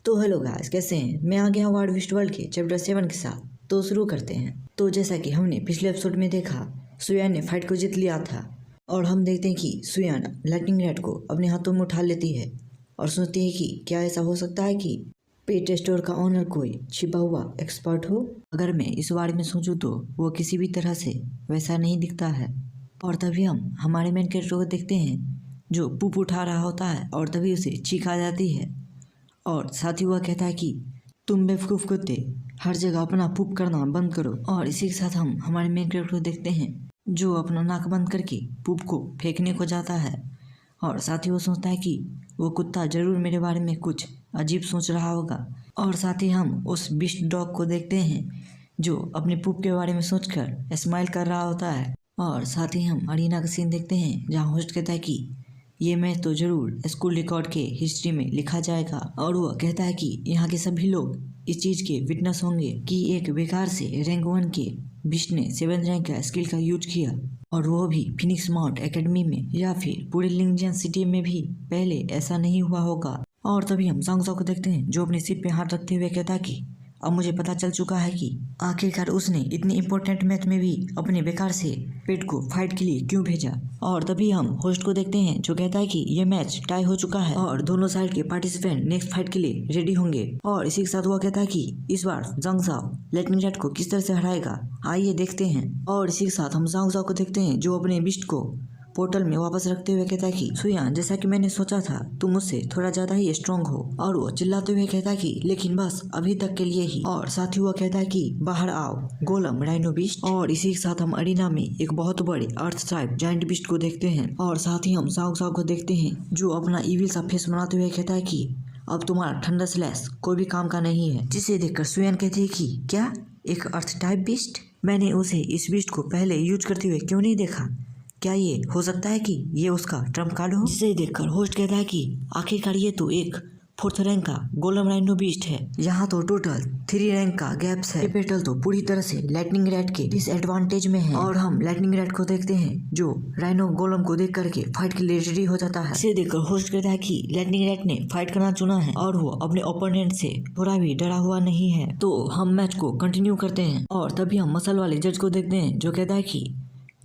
तो hello guys, कैसे हैं? मैं आ गया हूँ वार्ड विस्ट वर्ल्ड के चैप्टर 7 के साथ। तो शुरू करते हैं। तो जैसा कि हमने पिछले एपिसोड में देखा, सुयान ने फाइट को जीत लिया था और हम देखते हैं कि सुयान लाइटनिंग रैट को अपने हाथों में उठा लेती है और सोचती है कि क्या ऐसा हो सकता है कि पेट स्टोर का ओनर कोई छिपा हुआ एक्सपर्ट हो। अगर मैं इस बारे में सोचूं तो वो किसी भी तरह से वैसा नहीं दिखता है। और तभी हम हमारे मेन कैरेक्टर को देखते हैं जो पुप उठा रहा होता है और तभी उसे चीख आ जाती है और साथ ही वह कहता है कि तुम बेवकूफ़ कुत्ते, हर जगह अपना पुप करना बंद करो। और इसी के साथ हम हमारे मेन कैरेक्टर को देखते हैं जो अपना नाक बंद करके पुप को फेंकने को जाता है और साथ ही वो सोचता है कि वो कुत्ता ज़रूर मेरे बारे में कुछ अजीब सोच रहा होगा। और साथ ही हम उस बिस्ट डॉग को देखते हैं जो अपने पुप के बारे में सोचकर स्माइल कर रहा होता है। और साथ ही हम अरीना का सीन देखते हैं जहाँ होस्ट कहता है कि ये मैच तो ज़रूर स्कूल रिकॉर्ड के हिस्ट्री में लिखा जाएगा। और वह कहता है कि यहाँ के सभी लोग इस चीज़ के विटनेस होंगे कि एक बेकार से रैंक 1 के बिस्ट ने 7th रैंक का स्किल का यूज किया और वो भी फिनिक्स माउंट एकेडमी में या फिर पूरे लिंगजियन सिटी में भी पहले ऐसा नहीं हुआ होगा। और तभी हम सांगसो को देखते हैं जो अपनी सिर पे हाथ रखते हुए कहता है कि अब मुझे पता चल चुका है कि आखिरकार उसने इतनी इम्पोर्टेंट मैच में भी अपने बेकार से पेट को फाइट के लिए क्यों भेजा। और तभी हम होस्ट को देखते हैं जो कहता है कि ये मैच टाई हो चुका है और दोनों साइड के पार्टिसिपेंट नेक्स्ट फाइट के लिए रेडी होंगे। और इसी के साथ वो कहता है कि इस बार जंग साओ लाइटनिंग रैट को किस तरह से हराएगा, आइए देखते हैं। और इसी के साथ हम जंग साओ को देखते हैं जो अपने बिस्ट को पोर्टल में वापस रखते हुए कहता है कि सुयान, जैसा कि मैंने सोचा था तुम मुझसे थोड़ा ज्यादा ही स्ट्रांग हो। और वो चिल्लाते हुए कहता है कि लेकिन बस अभी तक के लिए ही। और साथ ही वो कहता है कि बाहर आओ गोलम राइनो बिस्ट। और इसी के साथ हम अरीना में एक बहुत बड़े अर्थ टाइप जायंट बिस्ट को देखते हैं। और साथ ही हम साग साग को देखते हैं जो अपना इविल सा फेस बनाते हुए कहता है कि अब तुम्हारा ठंडा स्लैश कोई भी काम का नहीं है। जिसे देखकर सुयान कहती है कि क्या एक अर्थ टाइप बिस्ट, मैंने उसे इस बिस्ट को पहले यूज करते हुए क्यों नहीं देखा, क्या ये हो सकता है कि ये उसका ट्रम्प कार्ड हो। जिसे देखकर होस्ट कहता है कि आखिरकार ये तो एक 4th रैंक का गोलम राइनो बीस्ट है। यहाँ तो टोटल 3 रैंक का गैप्स है। पेटल तो पूरी तरह से लाइटनिंग रैट के डिसएडवांटेज में है। और हम लाइटनिंग रैट को देखते हैं जो राइनो गोलम को देख करके फाइट के लिए रेडी हो जाता है। इसे देखकर होस्ट कहता है कि लाइटनिंग रैट ने फाइट करना चुना है और वो अपने ओपोनेंट से थोड़ा भी डरा हुआ नहीं है। तो हम मैच को कंटिन्यू करते हैं। और तभी हम मसल वाले जज को देखते हैं जो कहता है कि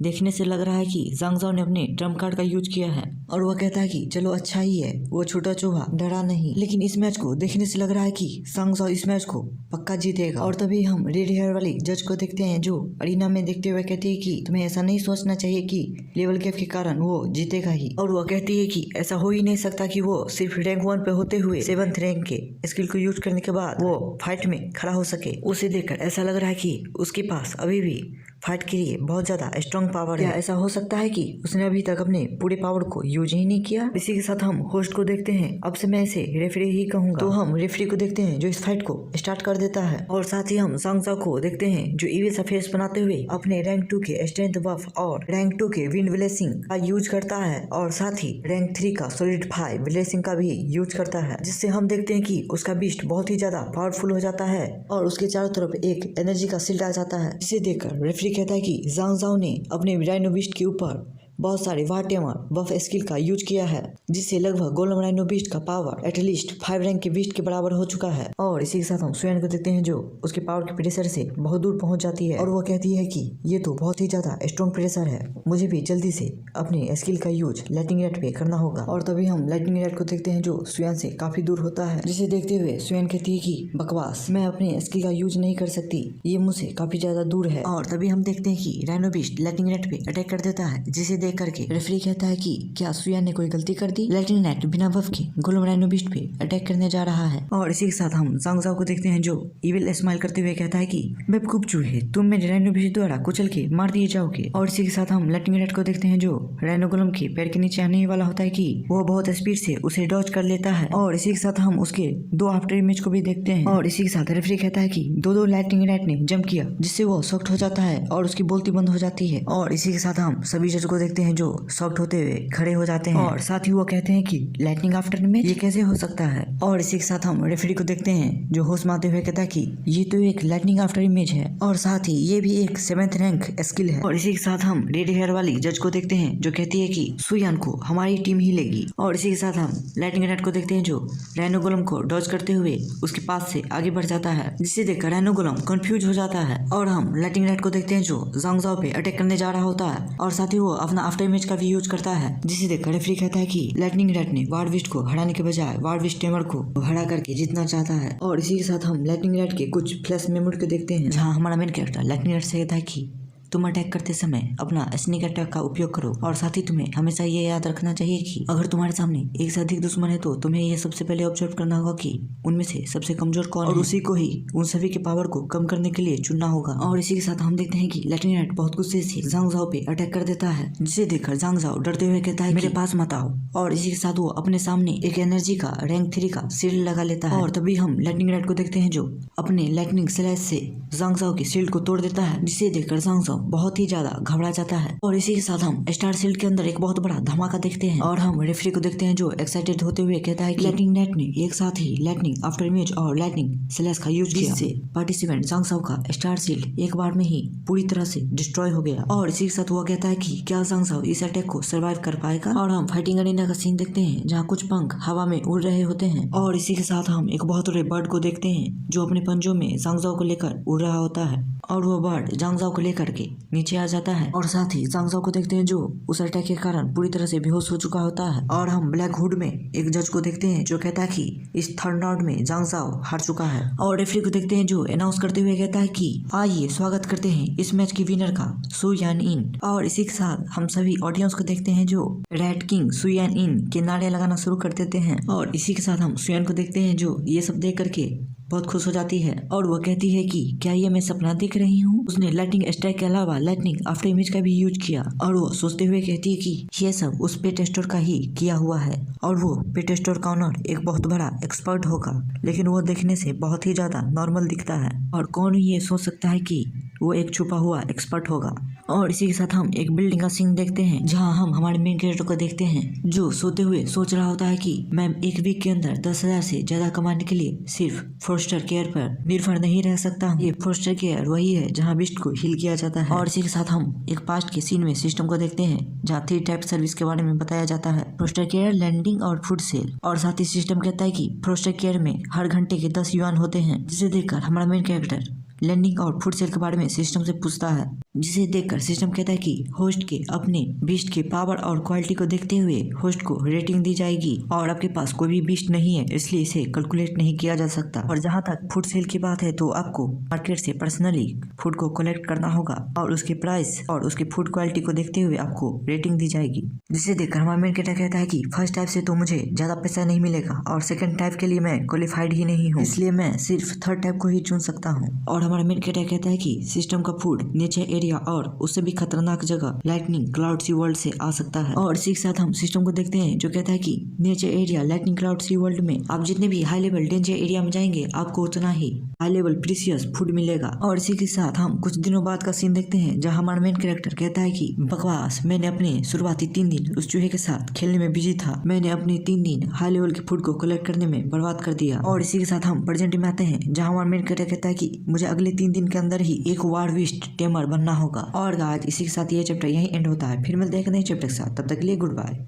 देखने से लग रहा है कि जांग जाओ ने अपने ट्रम्प कार्ड का यूज किया है। और वह कहता है कि चलो अच्छा ही है, वो छोटा चूहा डरा नहीं। लेकिन इस मैच को देखने से लग रहा है कि जांग जाओ इस मैच को पक्का जीतेगा। और तभी हम रेड हेयर वाली जज को देखते हैं जो अरीना में देखते हुए कहती है कि तुम्हें ऐसा नहीं सोचना चाहिए कि लेवल गैप के कारण वो जीतेगा ही। और वह कहती है कि ऐसा हो ही नहीं सकता कि वो सिर्फ रैंक 1 पे होते हुए 7th रैंक के स्किल को यूज करने के बाद वो फाइट में खड़ा हो सके। उसे देखकर ऐसा लग रहा है कि उसके पास अभी भी फाइट के लिए बहुत ज्यादा स्ट्रॉन्ग पावर है। ऐसा हो सकता है कि उसने अभी तक अपने पूरे पावर को यूज ही नहीं किया। इसी के साथ हम होस्ट को देखते हैं, अब से मैं इसे रेफरी ही कहूंगा। तो हम रेफरी को देखते हैं जो इस फाइट को स्टार्ट कर देता है। और साथ ही हम सांग साओ को देखते हैं जो इविल सा फेस बनाते हुए अपने रैंक 2 के स्ट्रेंथ बफ और रैंक 2 के विंड ब्लेसिंग का यूज करता है और साथ ही रैंक 3 का सॉलिडिफाई ब्लेसिंग का भी यूज करता है, जिससे हम देखते हैं कि उसका बीस्ट बहुत ही ज्यादा पावरफुल हो जाता है और उसके चारों तरफ एक एनर्जी का शील्ड आ जाता है। जिसे देखकर रेफरी कहता है कि जांग जाओ ने अपने राइनो बीस्ट के ऊपर बहुत सारे वाटेवर बफ स्किल का यूज किया है, जिससे लगभग गोलम राइनो बीस्ट का पावर एटलीस्ट 5 रैंक के बीस्ट के बराबर हो चुका है। और इसी के साथ हम सुयान को देखते हैं जो उसके पावर के प्रेशर से बहुत दूर पहुंच जाती है और वो कहती है कि ये तो बहुत ही ज्यादा स्ट्रॉन्ग प्रेशर है, मुझे भी जल्दी से अपने स्किल का यूज लाइटनिंग रैट पे करना होगा। और तभी हम लाइटनिंग रैट को देखते हैं जो सुयान से काफी दूर होता है, जिसे देखते हुए सुयान कहती है कि बकवास, मैं अपने स्किल का यूज नहीं कर सकती, ये मुझसे काफी ज्यादा दूर है। और तभी हम देखते हैं कि राइनो बीस्ट लाइटनिंग रैट पे अटैक कर देता है, जिसे देख करके रेफरी कहता है कि क्या सुयान ने कोई गलती कर दी, लाइटनिंग रैट बिना बफ के गोलम राइनो बीस्ट पे अटैक करने जा रहा है। और इसी के साथ हम जांग जाओ को देखते हैं जो इविल स्माइल करते हुए कहता है कि बेवकूफ चूहे, तुम मेरे राइनो बीस्ट द्वारा कुचल के मार दिए जाओगे। और इसी के साथ हम लाइटनिंग रैट को देखते हैं जो राइनो गोलम के पैर के नीचे आने वाला होता है कि वो बहुत स्पीड से उसे डॉज कर लेता है। और इसी के साथ हम उसके 2 आफ्टर इमेज को भी देखते हैं। और इसी के साथ रेफरी कहता है कि दो लाइटनिंग रैट ने जंप किया, जिससे वो सॉफ्ट हो जाता है और उसकी बोलती बंद हो जाती है। और इसी के साथ हम सभी जज को देखते देखते हैं जो शॉक्ड होते हुए खड़े हो जाते हैं और साथ ही वो कहते हैं कि लाइटनिंग आफ्टर इमेज ये कैसे हो सकता है। और इसी के साथ हम रेफरी को देखते हैं जो होश में आते हुए कहता है कि ये तो एक लाइटनिंग आफ्टर इमेज है और साथ ही ये भी एक 7th रैंक स्किल है। और इसी के साथ हम रेड हेयर वाली जज को देखते हैं जो कहती है कि सुयान को हमारी टीम ही लेगी। और इसी के साथ हम लाइटनिंग रेड को देखते हैं जो राइनो गोलम को डॉज करते हुए उसके पास से आगे बढ़ जाता है, जिसे देखकर राइनो गोलम कंफ्यूज हो जाता है। और हम लाइटनिंग रेड को देखते हैं जो ज़ांग ज़ाओ पे अटैक करने जा रहा होता है और साथ ही वो अपना आफ्टर इमेज का भी यूज करता है, जिसे देखकर रेफरी कहता है कि लाइटनिंग रेड ने वार्ड विस्ट को हराने के बजाय वार्ड विस्ट टेमर को हरा करके जीतना चाहता है। और इसी के साथ हम लाइटनिंग रेड के कुछ फ्लैश मेमोरी को देखते हैं जहाँ हमारा मेन कैरेक्टर लाइटनिंग रेड से कहता है कि तुम अटैक करते समय अपना स्नीक अटैक का उपयोग करो और साथ ही तुम्हें हमेशा ये याद रखना चाहिए कि अगर तुम्हारे सामने एक से अधिक दुश्मन है तो तुम्हें ये सबसे पहले ऑब्जर्व करना होगा कि उनमें से सबसे कमजोर कौन है और उसी को ही उन सभी के पावर को कम करने के लिए चुनना होगा। और इसी के साथ हम देखते हैं कि लाइटनिंग रेड बहुत गुस्से से ज़ांग ज़ाओ पे अटैक कर देता है, जिसे देखकर ज़ांग ज़ाओ डरते हुए कहता है मेरे पास मत आओ। और इसी के साथ वो अपने सामने एक एनर्जी का रैंक 3 का शील्ड लगा लेता है और तभी हम लाइटनिंग रेड को देखते हैं जो अपने लाइटनिंग स्लैश से ज़ांग ज़ाओ की शील्ड को तोड़ देता है, जिसे देखकर ज़ांग ज़ाओ बहुत ही ज्यादा घबरा जाता है। और इसी के साथ हम स्टार शील्ड के अंदर एक बहुत बड़ा धमाका देखते हैं और हम रेफरी को देखते हैं जो एक्साइटेड होते हुए कहता है कि लाइटनिंग नेट ने एक साथ ही लाइटनिंग आफ्टर इमेज और लाइटनिंग स्लैश का यूज किया, जिससे पार्टिसिपेंट ज़ांग ज़ाओ का स्टार शील्ड एक बार में ही पूरी तरह से डिस्ट्रॉय हो गया। और इसी के साथ वो कहता है कि क्या ज़ांग ज़ाओ इस अटैक को सर्वाइव कर पाएगा। और हम फाइटिंग अरीना का सीन देखते हैं जहाँ कुछ पंख हवा में उड़ रहे होते हैं और इसी के साथ हम एक बहुत बड़े बर्ड को देखते हैं जो अपने पंजों में ज़ांग ज़ाओ को लेकर उड़ रहा होता है और वो बर्ड ज़ांग ज़ाओ को लेकर के नीचे आ जाता है। और साथ ही ज़ांग ज़ाओ को देखते हैं जो उस अटैक के कारण पूरी तरह से बेहोश हो चुका होता है। और हम ब्लैक हुड में एक जज को देखते हैं जो कहता है कि इस थर्ड राउंड में ज़ांग ज़ाओ हार चुका है। और रेफरी को देखते हैं जो अनाउंस करते हुए कहता है कि आइए स्वागत करते हैं इस मैच की विनर का सु यान इन। और इसी के साथ हम सभी ऑडियंस को देखते हैं जो रेड किंग सु यान इन के नारे लगाना शुरू कर देते हैं। और इसी के साथ हम सुयान को देखते हैं जो ये सब देख करके बहुत खुश हो जाती है और वह कहती है कि क्या ये मैं सपना देख रही हूँ। उसने लाइटनिंग स्ट्राइक के अलावा लाइटनिंग आफ्टर इमेज का भी यूज किया और वो सोचते हुए कहती है कि ये सब उस पेट स्टोर का ही किया हुआ है और वो पेट स्टोर का ऑनर एक बहुत बड़ा एक्सपर्ट होगा, लेकिन वो देखने से बहुत ही ज्यादा नॉर्मल दिखता है और कौन ये सोच सकता है कि वो एक छुपा हुआ एक्सपर्ट होगा। और इसी के साथ हम एक बिल्डिंग का सीन देखते हैं जहां हम हमारे मेन कैरेक्टर को देखते हैं जो सोते हुए सोच रहा होता है कि मैं एक वीक के अंदर 10,000 से ज्यादा कमाने के लिए सिर्फ फोस्टर केयर पर निर्भर नहीं रह सकता। ये फोस्टर केयर वही है जहां बिस्ट को हील किया जाता है। और इसी के साथ हम एक पास्ट के सीन में सिस्टम को देखते हैं जहाँ 3 टाइप सर्विस के बारे में बताया जाता है, फोस्टर केयर, लैंडिंग और फूड सेल। और साथ ही सिस्टम कहता है कि फोस्टर केयर में हर घंटे के 10 युआन होते हैं, जिसे देखकर हमारा मेन कैरेक्टर लैंडिंग और फूड सेल के बारे में सिस्टम से पूछता है, जिसे देखकर सिस्टम कहता है कि होस्ट के अपने बीस्ट के पावर और क्वालिटी को देखते हुए होस्ट को रेटिंग दी जाएगी और आपके पास कोई भी बीस्ट नहीं है इसलिए इसे कैलकुलेट नहीं किया जा सकता। और जहां तक फूड सेल की बात है तो आपको मार्केट से पर्सनली फूड को कलेक्ट करना होगा और उसके प्राइस और उसकी फूड क्वालिटी को देखते हुए आपको रेटिंग दी जाएगी, जिसे देखकर हमारा मेन कैरेक्टर कहता है कि फर्स्ट टाइप से तो मुझे ज्यादा पैसा नहीं मिलेगा और सेकंड टाइप के लिए मैं क्वालिफाइड ही नहीं हूँ, इसलिए मैं सिर्फ थर्ड टाइप को ही चुन सकता हूँ। और हमारा मेन कैरेक्टर कहता है कि सिस्टम का फूड नीचे एरिया और उससे भी खतरनाक जगह लाइटनिंग क्लाउड सी वर्ल्ड से आ सकता है। और इसी के साथ हम सिस्टम को देखते हैं जो कहता है कि नीचे एरिया लाइटनिंग क्लाउड सी वर्ल्ड में आप जितने भी हाई लेवल डेंजर एरिया में जाएंगे आपको उतना ही हाई लेवल प्रीसियस फूड मिलेगा। और इसी के साथ हम कुछ दिनों बाद का सीन देखते हैं जहाँ हमारा मेन कैरेक्टर कहता है कि बकवास, मैंने अपने शुरुआती 3 दिन उस चूहे के साथ खेलने में बिजी था, मैंने अपने 3 दिन हाई लेवल के फूड को कलेक्ट करने में बर्बाद कर दिया। और इसी के साथ हम प्रेजेंट में आते हैं जहाँ हमारा मेन कैरेक्टर कहता है कि मुझे अगले 3 दिन के अंदर ही एक वार्ड विस्ट टेमर बनना होगा। और गाइस इसी के साथ ये चैप्टर यहीं एंड होता है, फिर मिलते हैं एक नए चैप्टर के साथ, तब तक के लिए गुड बाय।